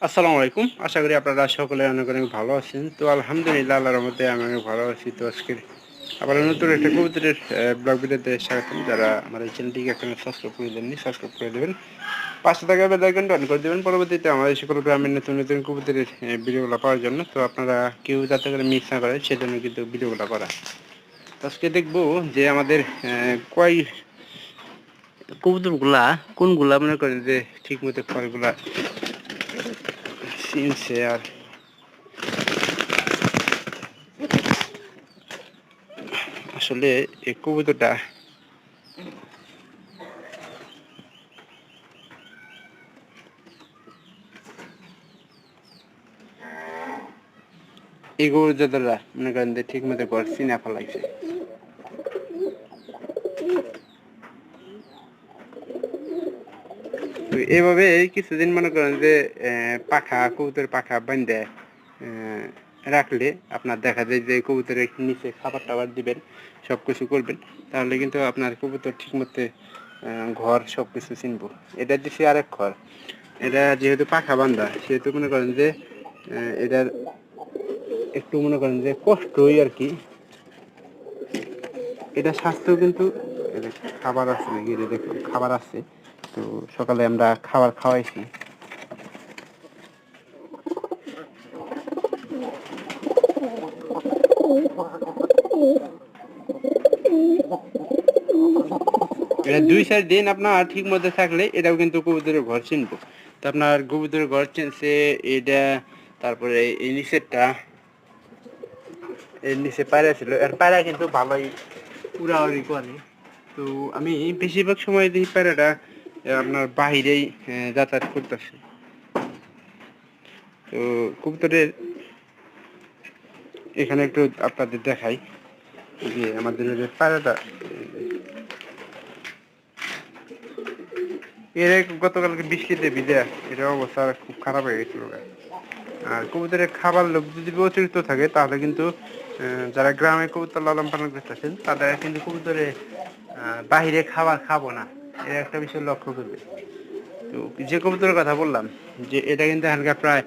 আসসালামু আলাইকুম। আশা করি আপনারা সকলে অনেক অনেক ভালো আছেন। তো আলহামদুলিল্লাহ আল্লাহর রহমতে আমি অনেক ভালো আছি। তো আজকে আবার নতুন একটা কবুতরের ব্লগ ভিডিওতে স্বাগতম। যারা আমার এই চ্যানেলটিকে এখনো সাবস্ক্রাইব করে দেননি, সাবস্ক্রাইব করে দেবেন। পাশে থাকা বেল আইকনটা অন করে দেবেন। পরবর্তীতে আমাদের সকল গ্রামের নতুন নতুন কবুতরের ভিডিওগুলো পাওয়ার জন্য। তো আপনারা কেউ যাতে করে মিস না করে সেজন্য কিন্তু ভিডিওগুলো করা। তো আজকে দেখবো যে আমাদের কয় কবুতরগুলা কোনগুলা মনে করেন যে ঠিক মতো খড়গুলা চিনছে আর আসলে এই কবুতরটা এই কবুতররা মনে করেন যে ঠিক মতো ঘর চিনা ফেলাইছে। তো এইভাবে কিছুদিন মনে করেন যে পাখা কবুতর পাখা বান্ধে রাখলে আপনার দেখা যায় যে কবুতরের নিচে খাবার টাবার দিবেন, সব কিছু করবেন, তাহলে কিন্তু আপনার কবুতর ঠিক মতো ঘর সব কিছু চিনবো। এটা দিচ্ছে আরেক ঘর। এটা যেহেতু পাখা বান্ধা সেহেতু মনে করেন যে এটার একটু মনে করেন যে কষ্টই আর কি। এটা স্বাস্থ্য কিন্তু খাবার আছে নাকি, দেখুন খাবার আছে। তো সকালে আমরা খাবার খাওয়াইছি। এটা 2-4 দিন আপনার ঠিক মতো থাকলে এটাও কিন্তু কবুতরের ঘর চিনবো। তো আপনার কবুতরের ঘর চিনছে এটা। তারপরে এই নিচেরটা, এর নিচে পায়রা ছিল, এর পায়রা কিন্তু ভালোই উড়াউড়ি করে। তো আমি বেশিরভাগ সময় দেখি পায়রাটা আপনার বাহিরেই যাতায়াত করতেছে। তো কবুতরের এখানে একটু আপনাদের দেখাই যে আমাদের যে পায়রাটা, এর গতকালকে বৃষ্টিতে ভিজে এটার অবস্থা খুব খারাপ হয়ে গেছিল। আর কবুতরের খাবার লোক যদি অতিরিক্ত থাকে তাহলে কিন্তু যারা গ্রামে কবুতর লালন পালন করতেছেন তারা কিন্তু কবুতরে বাহিরে খাবার খাবো না, এর একটা বিষয় লক্ষ্য করবে। তো যে কবুতরের কথা বললাম যে এটা কিন্তু এখানকার প্রায়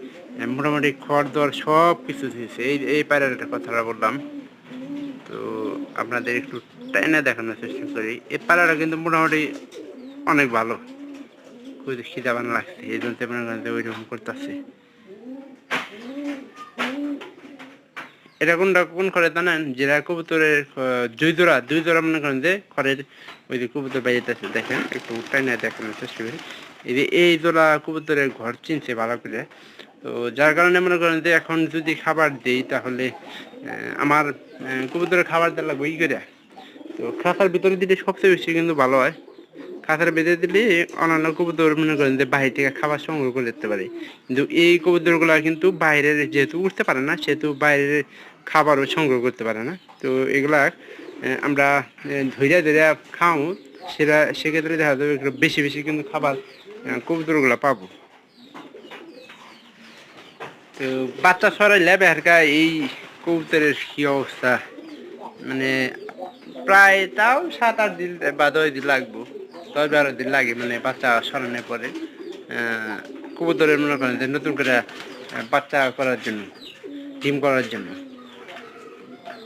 মোটামুটি খড় দর সব কিছু দিয়েছে। এই পায়রার একটা কথাটা বললাম। তো আপনাদের একটু টাইনে দেখানোর চেষ্টা করি। এই পায়রাটা কিন্তু মোটামুটি অনেক ভালো, খুব খিদা বানা লাগছে এই জন্য মনে করেন যে ওইরকম করতেছে। এটা কোনটা কোন খড়ে জানেন? যেটা কবুতরের দুই জোড়া মনে করেন যে খড়ের ওই যে কবুতর বাইরেতেছে, দেখেন একটু টাইনে দেখানোর চেষ্টা করি। এই যে এই জোড়া কবুতরের ঘর চিনছে ভালো করে। তো যার কারণে মনে করেন যে এখন যদি খাবার দিই তাহলে আমার কবুতরের খাবার দেওয়া লাগবে ই করে। তো খাঁচার ভিতরে দিলে সবচেয়ে বেশি কিন্তু ভালো হয়। খাঁচার বেঁধে দিলে অন্যান্য কবুতর মনে করেন যে বাহির থেকে খাবার সংগ্রহ করে যেতে পারে, কিন্তু এই কবুতরগুলো কিন্তু বাইরের যেহেতু উঠতে পারে না সেহেতু বাইরের খাবারও সংগ্রহ করতে পারে না। তো এগুলা আমরা ধৈর্য ধৈর্য খাও, সেক্ষেত্রে দেখা যাবে একটু বেশি বেশি কিন্তু খাবার কবুতরগুলো পাবো। তো বাচ্চা ছড়াইলে বেহারকা এই কবুতরের কি অবস্থা, মানে প্রায় তাও 7-8 দিন বা 10 দিন লাগবো, 10-12 দিন লাগে মানে বাচ্চা সরানোর পরে কবুতরের মনে করেন যে নতুন করে বাচ্চা করার জন্য, ডিম করার জন্য।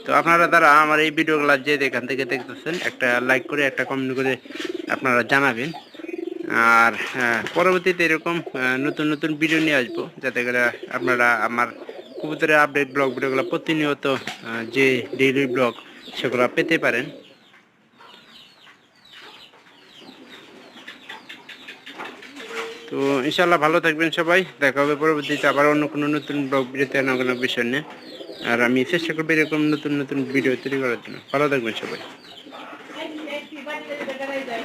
তো আপনারা যারা আমার এই ভিডিওগুলো যে এখান থেকে দেখতেছেন একটা লাইক করে একটা কমেন্ট করে আপনারা জানাবেন। আর পরবর্তীতে এরকম নতুন নতুন ভিডিও নিয়ে আসবো যাতে করে আপনারা আমার কবুতরের আপডেট ব্লগ ভিডিওগুলো প্রতিনিয়ত যে ডেইলি ব্লগ সেগুলো পেতে পারেন। তো ইনশাল্লাহ ভালো থাকবেন সবাই, দেখা হবে পরবর্তীতে আবার অন্য কোনো নতুন ব্লগ ভিডিওতে অন্য কোনো বিষয় নিয়ে। আর আমি চেষ্টা করবো এরকম নতুন নতুন ভিডিও তৈরি করার জন্য। ভালো থাকবেন সবাই।